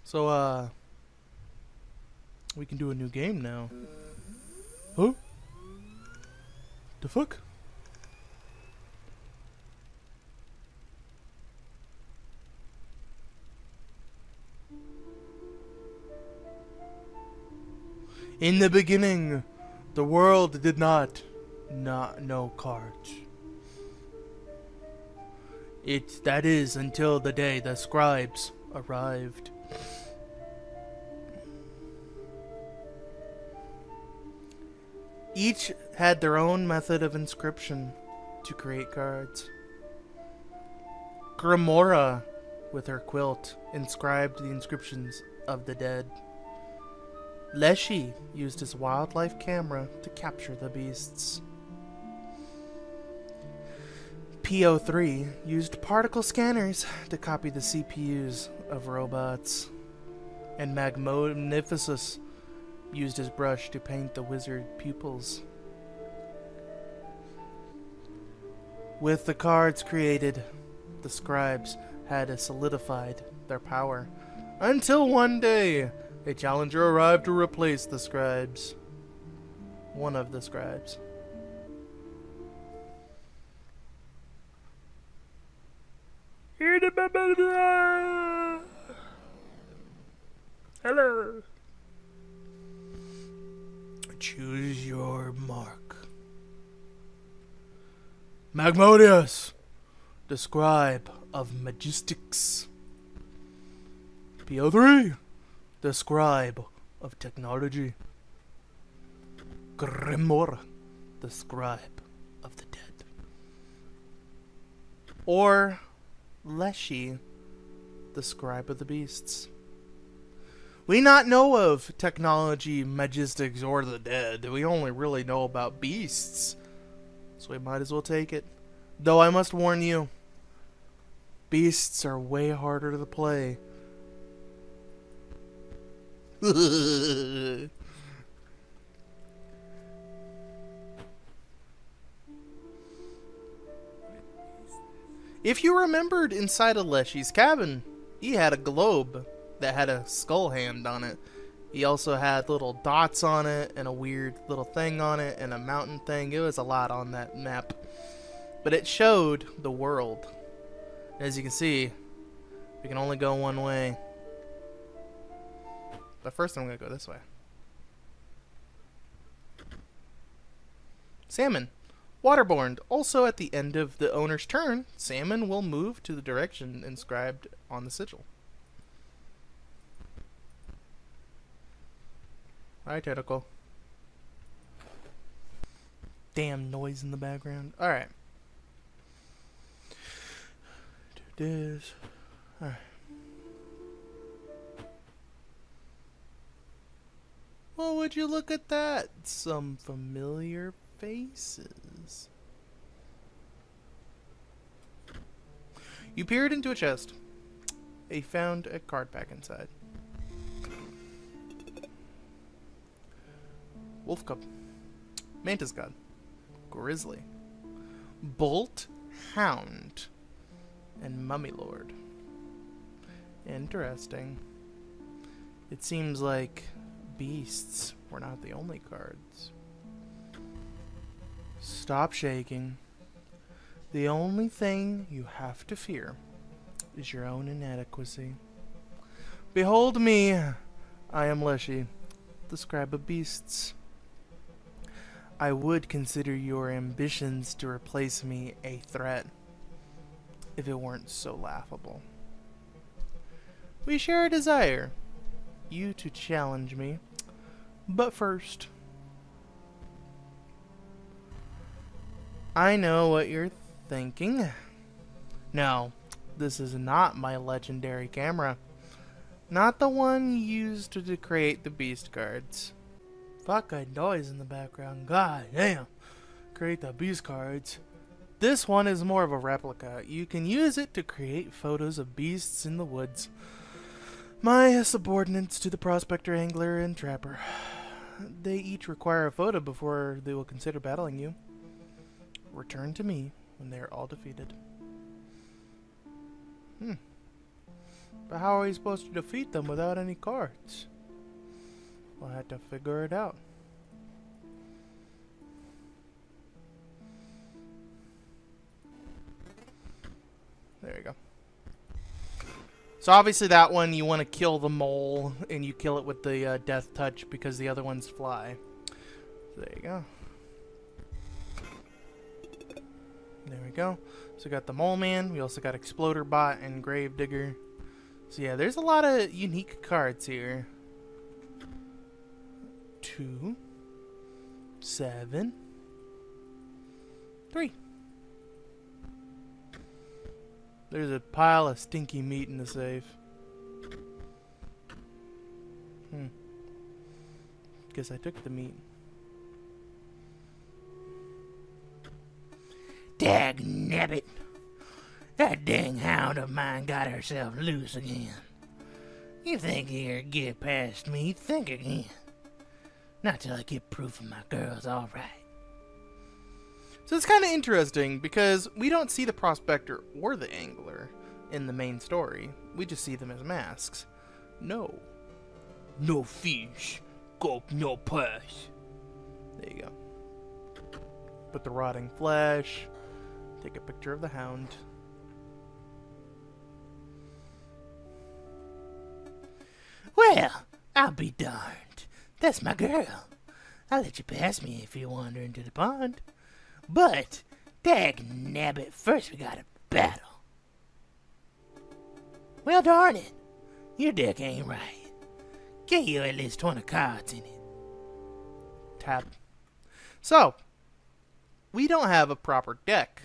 So, we can do a new game now. Huh? The fuck? In the beginning, the world did not know cards. That is until the day the scribes arrived. Each had their own method of inscription to create cards. Grimora, with her quilt, inscribed the inscriptions of the dead. Leshy used his wildlife camera to capture the beasts. PO3 used particle scanners to copy the CPUs of robots. And Magnificus used his brush to paint the wizard pupils. With the cards created, the scribes had solidified their power. Until one day, a challenger arrived to replace the scribes. One of the scribes. Hello. Choose your mark. Magmodius, the scribe of magistics. PO3, the scribe of technology. Grimora, the scribe of the dead. Or Leshy, the scribe of the beasts. We not know of technology, magistics, or the dead. We only really know about beasts. So we might as well take it. Though I must warn you, beasts are way harder to play. If you remembered inside of Leshy's cabin, he had a globe that had a skull hand on it. He also had little dots on it and a weird little thing on it and a mountain thing. It was a lot on that map. But it showed the world. As you can see, we can only go one way. But first I'm going to go this way. Salmon. Waterborne. Also at the end of the owner's turn, salmon will move to the direction inscribed on the sigil. Hi, tentacle. Damn noise in the background. Alright. Do this. Alright. Well, would you look at that? Some familiar faces. You peered into a chest. You found a card pack inside. Wolf Cub, Mantis God, Grizzly, Bolt Hound, and Mummy Lord. Interesting. It seems like beasts were not the only cards. Stop shaking. The only thing you have to fear is your own inadequacy. Behold me, I am Leshy, the scribe of beasts. I would consider your ambitions to replace me a threat, if it weren't so laughable. We share a desire, you to challenge me, but first, I know what you're thinking. No, this is not my legendary camera, not the one used to create the beast cards. Fuck that noise in the background. God damn. Create the beast cards. This one is more of a replica. You can use it to create photos of beasts in the woods. My subordinates to the prospector, angler, and trapper. They each require a photo before they will consider battling you. Return to me when they are all defeated. But how are we supposed to defeat them without any cards? We'll have to figure it out. There you go. So obviously that one you want to kill the mole, and you kill it with the death touch because the other ones fly. So there you go. There we go. So we got the mole man. We also got exploder bot and grave digger. So yeah, there's a lot of unique cards here. 2, 7, 3. There's a pile of stinky meat in the safe. Guess I took the meat. Dagnabbit. That dang hound of mine got herself loose again. You think you'll get past me? Think again. Not till I get proof of my girl's alright. So it's kind of interesting because we don't see the prospector or the angler in the main story. We just see them as masks. No fish, got no purse. There you go. Put the rotting flesh. Take a picture of the hound. Well, I'll be darned. That's my girl. I'll let you pass me if you wander into the pond. But, dagnabbit, first we got a battle. Well, darn it. Your deck ain't right. Get you at least 20 cards in it. Tab. So, we don't have a proper deck.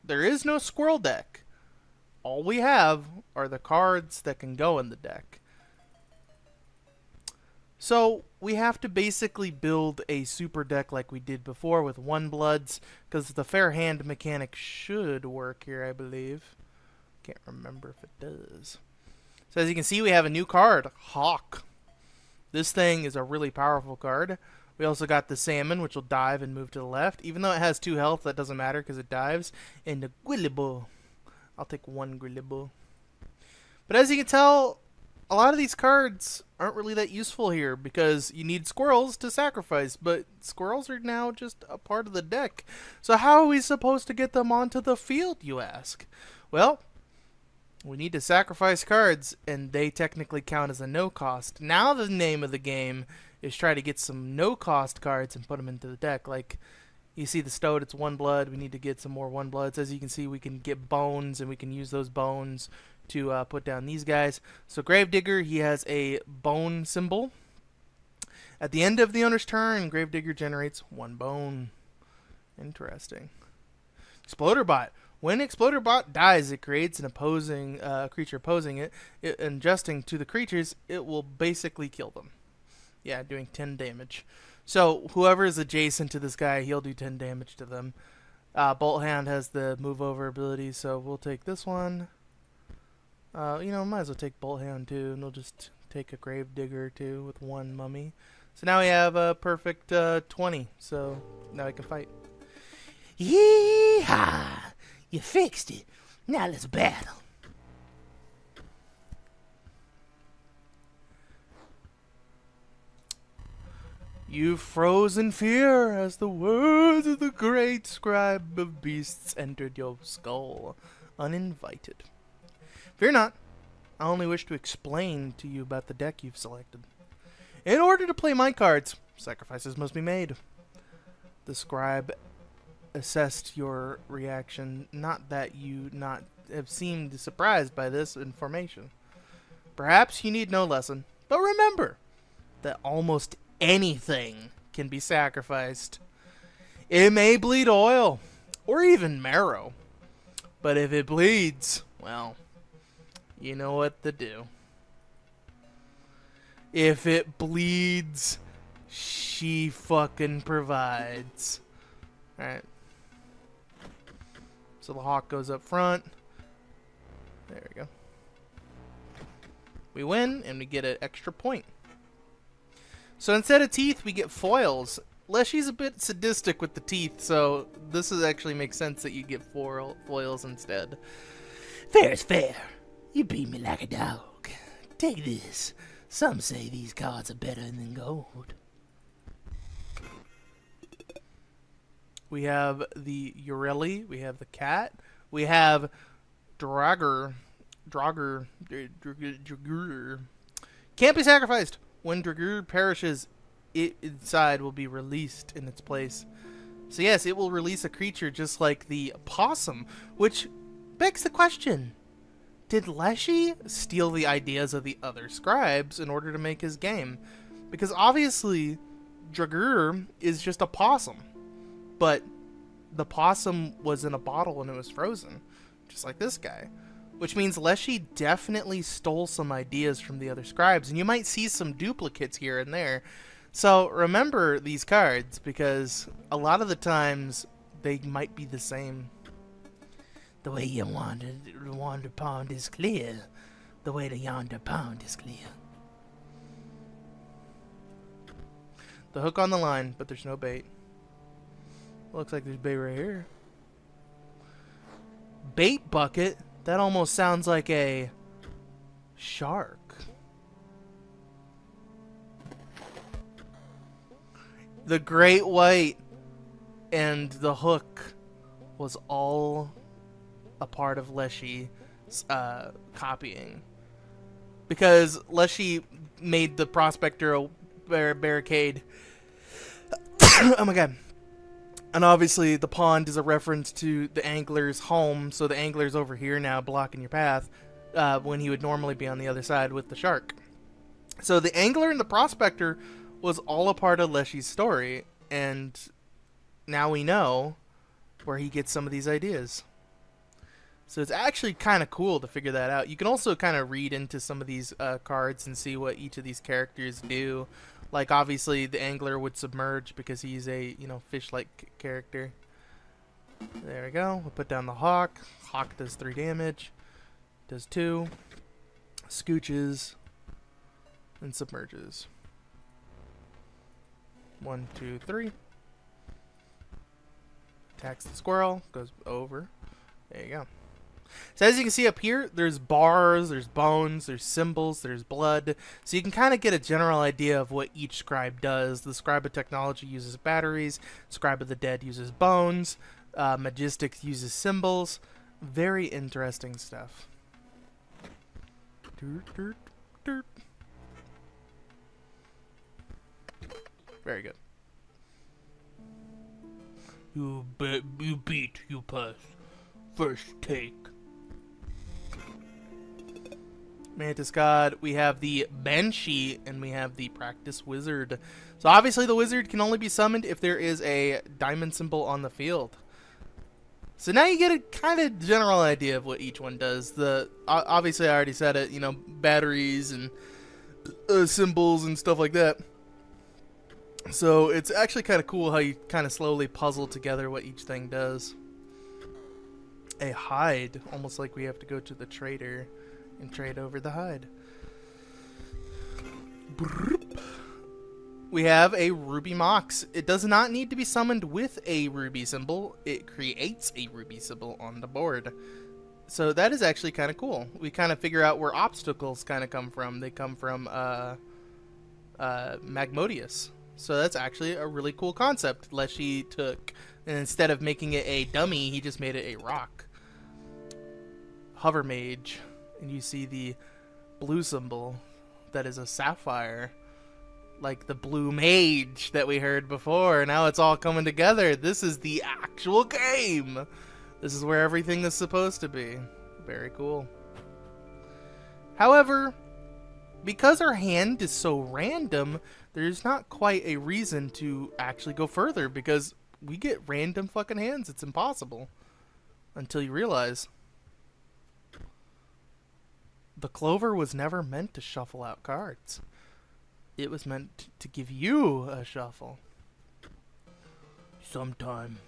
There is no squirrel deck. All we have are the cards that can go in the deck. So we have to basically build a super deck like we did before with 1-bloods, because the fair hand mechanic should work here, I believe. Can't remember if it does. So as you can see, we have a new card, Hawk. This thing is a really powerful card. We also got the salmon, which will dive and move to the left. Even though it has 2 health, that doesn't matter because it dives. And the Gwillibo. I'll take 1 Gwillibo. But as you can tell, a lot of these cards aren't really that useful here because you need squirrels to sacrifice, but squirrels are now just a part of the deck. So how are we supposed to get them onto the field, you ask? Well, we need to sacrifice cards, and they technically count as a no-cost. Now the name of the game is try to get some no-cost cards and put them into the deck. Like, you see the Stoat, it's 1 blood. We need to get some more 1-bloods. As you can see, we can get bones, and we can use those bones to put down these guys. So Gravedigger, he has a bone symbol. At the end of the owner's turn, Gravedigger generates 1 bone. Interesting. Exploderbot. When Exploderbot dies, it creates an opposing creature opposing it. Adjusting to the creatures, it will basically kill them. Yeah, doing 10 damage. So whoever is adjacent to this guy, he'll do 10 damage to them. Bolt Hound has the move over ability, so we'll take this one. You know, might as well take Bolt Hound too, and we'll just take a Gravedigger too with 1 mummy. So now we have a perfect 20, so now we can fight. Yee-haw! You fixed it. Now let's battle. You froze in fear as the words of the great scribe of beasts entered your skull, uninvited. Fear not, I only wish to explain to you about the deck you've selected. In order to play my cards, sacrifices must be made. The scribe assessed your reaction, not that you not have seemed surprised by this information. Perhaps you need no lesson, but remember that almost anything can be sacrificed. It may bleed oil, or even marrow, but if it bleeds, well, you know what to do. If it bleeds, she fucking provides. Alright. So the hawk goes up front. There we go. We win, and we get an extra point. So instead of teeth, we get foils. Leshy's a bit sadistic with the teeth, so this is actually makes sense that you get foils instead. Fair is fair. You beat me like a dog. Take this. Some say these cards are better than gold. We have the Ureli. We have the cat. We have Draugr. Can't be sacrificed. When Draugr perishes, it inside will be released in its place. So yes, it will release a creature just like the possum, which begs the question. Did Leshy steal the ideas of the other scribes in order to make his game? Because obviously, Draugr is just a possum. But the possum was in a bottle and it was frozen. Just like this guy. Which means Leshy definitely stole some ideas from the other scribes. And you might see some duplicates here and there. So remember these cards, because a lot of the times they might be the same. The way you wander pond is clear. The way to yonder pond is clear. The hook on the line, but there's no bait. Looks like there's bait right here. Bait bucket? That almost sounds like a shark. The great white and the hook was all a part of Leshy's copying. Because Leshy made the prospector a barricade. Oh my god. And obviously the pond is a reference to the angler's home, so the angler's over here now blocking your path when he would normally be on the other side with the shark. So the angler and the prospector was all a part of Leshy's story, and now we know where he gets some of these ideas. So it's actually kind of cool to figure that out. You can also kind of read into some of these cards and see what each of these characters do. Like, obviously, the angler would submerge because he's a, fish-like character. There we go. We'll put down the hawk. Hawk does 3 damage. Does 2. Scooches. And submerges. 1, 2, 3. Attacks the squirrel. Goes over. There you go. So as you can see up here, there's bars, there's bones, there's symbols, there's blood. So you can kind of get a general idea of what each scribe does. The Scribe of Technology uses batteries. Scribe of the Dead uses bones. Magistics uses symbols. Very interesting stuff. Very good. You beat, you pass. First take. Mantis God, we have the Banshee, and we have the Practice Wizard. So obviously the Wizard can only be summoned if there is a diamond symbol on the field. So now you get a kind of general idea of what each one does. Obviously I already said it, batteries and symbols and stuff like that. So it's actually kind of cool how you kind of slowly puzzle together what each thing does. A hide, almost like we have to go to the trader and trade over the hide. We have a Ruby Mox. It does not need to be summoned with a ruby symbol. It creates a ruby symbol on the board. So that is actually kind of cool. We kind of figure out where obstacles kind of come from. They come from Magmodius. So that's actually a really cool concept Leshy took. And instead of making it a dummy, he just made it a rock. Hover Mage. And you see the blue symbol that is a sapphire. Like the blue mage that we heard before. Now it's all coming together. This is the actual game. This is where everything is supposed to be. Very cool. However, because our hand is so random, there's not quite a reason to actually go further, because we get random fucking hands. It's impossible. Until you realize the clover was never meant to shuffle out cards. It was meant to give you a shuffle. Sometime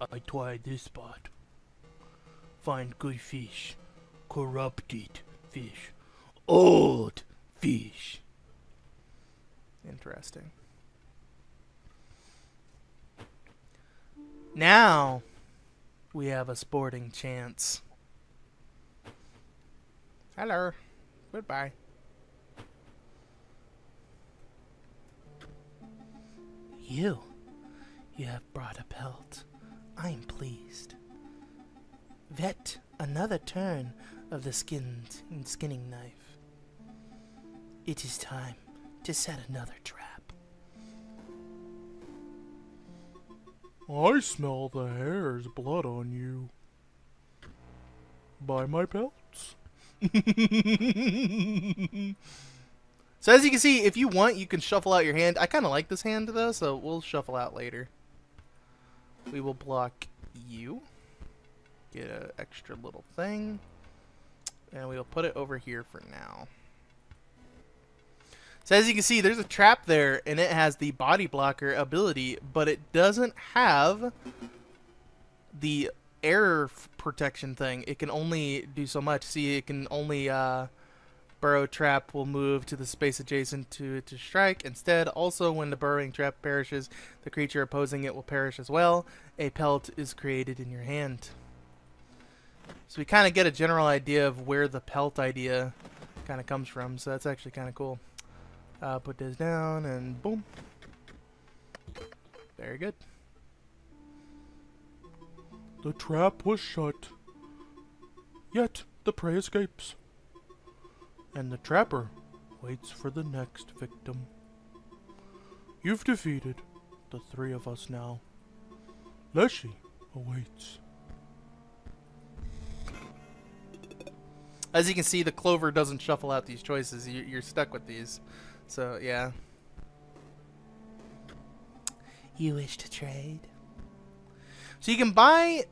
I try this spot. Find good fish. Corrupted fish. Old fish. Interesting. Now we have a sporting chance. Hello. Goodbye. You have brought a pelt. I'm pleased. Vet another turn of the skinning knife. It is time to set another trap. I smell the hare's blood on you. Buy my pelts. So as you can see, if you want, you can shuffle out your hand. I kind of like this hand though, so we'll shuffle out later. We will block you. Get an extra little thing. And we'll put it over here for now. So as you can see, there's a trap there, and it has the body blocker ability, but it doesn't have the error protection thing. It can only do so much. See, it can only burrow trap will move to the space adjacent to it to strike. Instead, also when the burrowing trap perishes, the creature opposing it will perish as well. A pelt is created in your hand. So we kind of get a general idea of where the pelt idea kind of comes from. So that's actually kind of cool. Put this down and boom. Very good. The trap was shut. Yet the prey escapes. And the trapper waits for the next victim. You've defeated the three of us now. Leshy awaits. As you can see, the clover doesn't shuffle out these choices. You're stuck with these. So, yeah. You wish to trade? So you can buy,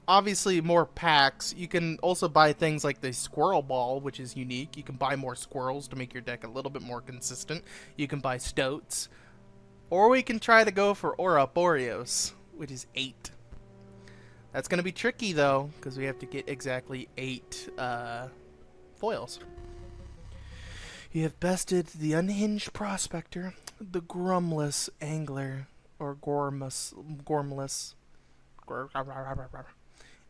obviously, more packs. You can also buy things like the squirrel ball, which is unique. You can buy more squirrels to make your deck a little bit more consistent. You can buy stoats. Or we can try to go for Aura Boreos, which is 8. That's going to be tricky, though, because we have to get exactly 8 foils. You have bested the unhinged prospector, the grumless angler, or gormless,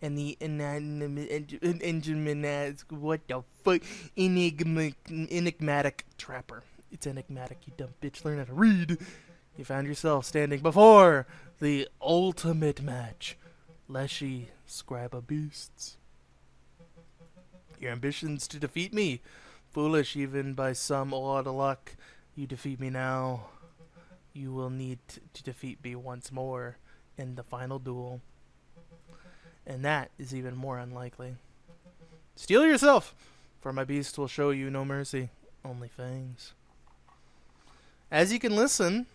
and the enigmatic trapper. It's enigmatic, you dumb bitch. Learn how to read. You found yourself standing before the ultimate match. Leshy, scribe of beasts. Your ambitions to defeat me, foolish even by some odd luck. You defeat me now. You will need to defeat me once more in the final duel. And that is even more unlikely. Steel yourself, for my beast will show you no mercy, only fangs. As you can listen,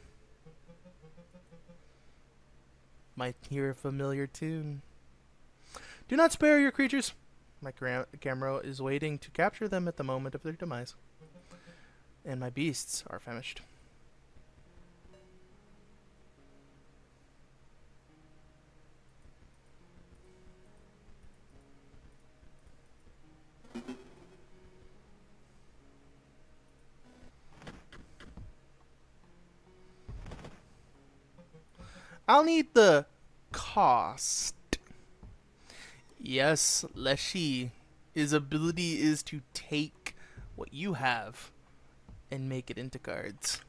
might hear a familiar tune. Do not spare your creatures. My camera is waiting to capture them at the moment of their demise. And my beasts are famished. I'll need the cost. Yes, Leshy. His ability is to take what you have and make it into cards.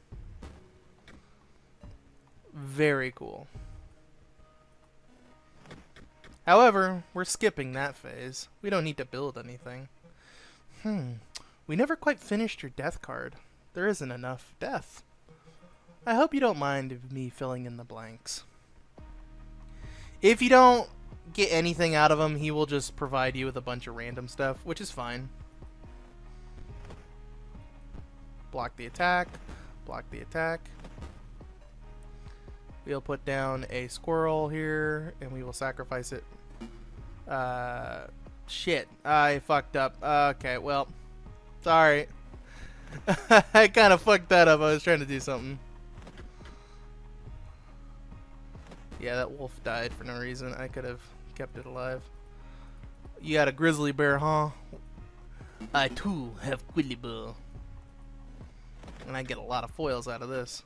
Very cool. However, we're skipping that phase. We don't need to build anything. We never quite finished your death card. There isn't enough death. I hope you don't mind me filling in the blanks. If you don't get anything out of him, he will just provide you with a bunch of random stuff, which is fine. Block the attack. Block the attack. We'll put down a squirrel here, and we will sacrifice it. Shit. I fucked up. Okay, well. Sorry. I kind of fucked that up. I was trying to do something. Yeah, that wolf died for no reason. I could have kept it alive. You got a grizzly bear, huh? I too have Quillibur. And I get a lot of foils out of this.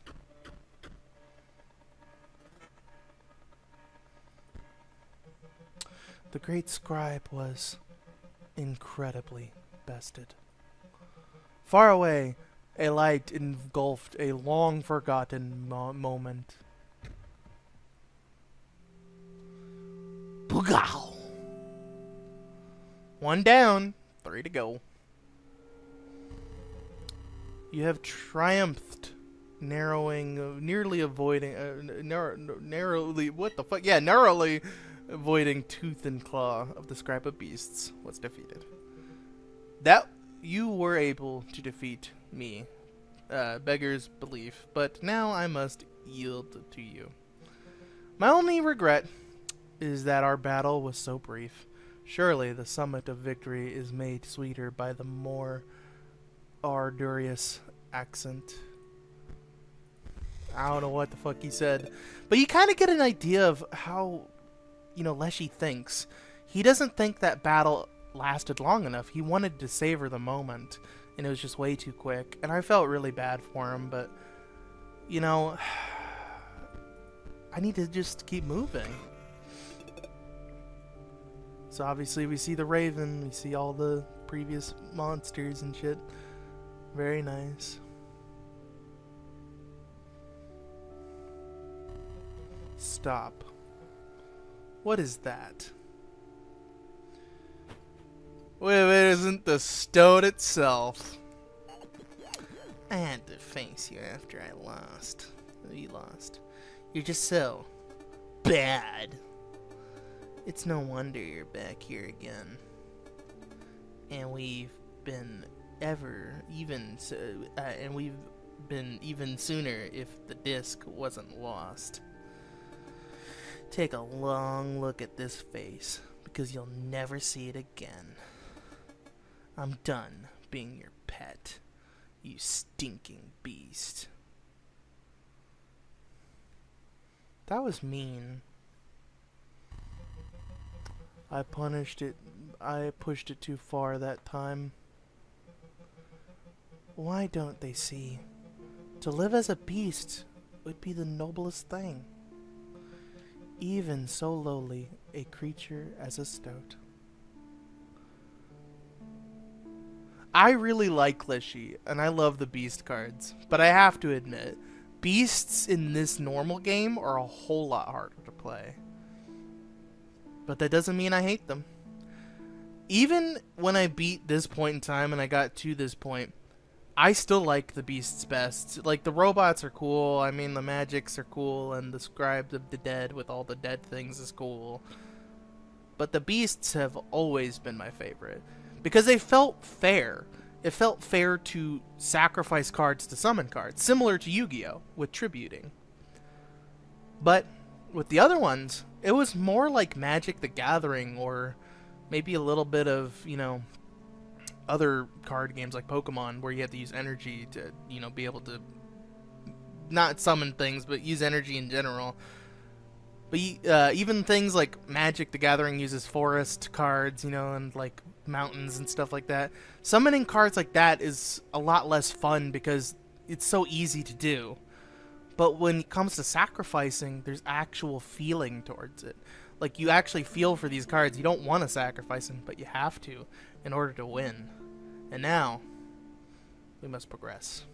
The great scribe was incredibly bested. Far away, a light engulfed a long-forgotten moment. Pugow! 1 down, 3 to go. You have triumphed, nearly avoiding, narrowly, what the fuck? Yeah, narrowly avoiding tooth and claw of the scribe of beasts was defeated. That you were able to defeat me, beggar's belief, but now I must yield to you. My only regret is that our battle was so brief. Surely the summit of victory is made sweeter by the more arduous accent. I don't know what the fuck he said, but you kind of get an idea of how, you know, Leshy thinks. He doesn't think that battle lasted long enough. He wanted to savor the moment, and it was just way too quick. And I felt really bad for him, but, you know, I need to just keep moving. So obviously we see the Raven, we see all the previous monsters and shit. Very nice. Stop. What is that? Wait, it isn't the stone itself. I had to face you after I lost. You lost. You're just so bad. It's no wonder you're back here again. And we've been even sooner if the disc wasn't lost. Take a long look at this face, because you'll never see it again. I'm done being your pet, you stinking beast. That was mean. I pushed it too far that time. Why don't they see? To live as a beast would be the noblest thing. Even so lowly a creature as a stoat. I really like Leshy, and I love the beast cards, but I have to admit, beasts in this normal game are a whole lot harder to play. But that doesn't mean I hate them. Even when I beat this point in time and I got to this point, I still like the beasts best. Like, the robots are cool, I mean, the magics are cool, and the scribe of the dead with all the dead things is cool. But the beasts have always been my favorite, because they felt fair. It felt fair to sacrifice cards to summon cards, similar to Yu-Gi-Oh! With tributing. But with the other ones, it was more like Magic the Gathering, or maybe a little bit of, you know, other card games like Pokemon, where you have to use energy to, you know, be able to not summon things, but use energy in general. But even things like Magic the Gathering uses forest cards, you know, and like mountains and stuff like that. Summoning cards like that is a lot less fun because it's so easy to do. But when it comes to sacrificing, there's actual feeling towards it. Like, you actually feel for these cards. You don't want to sacrifice them, but you have to in order to win. And now, we must progress.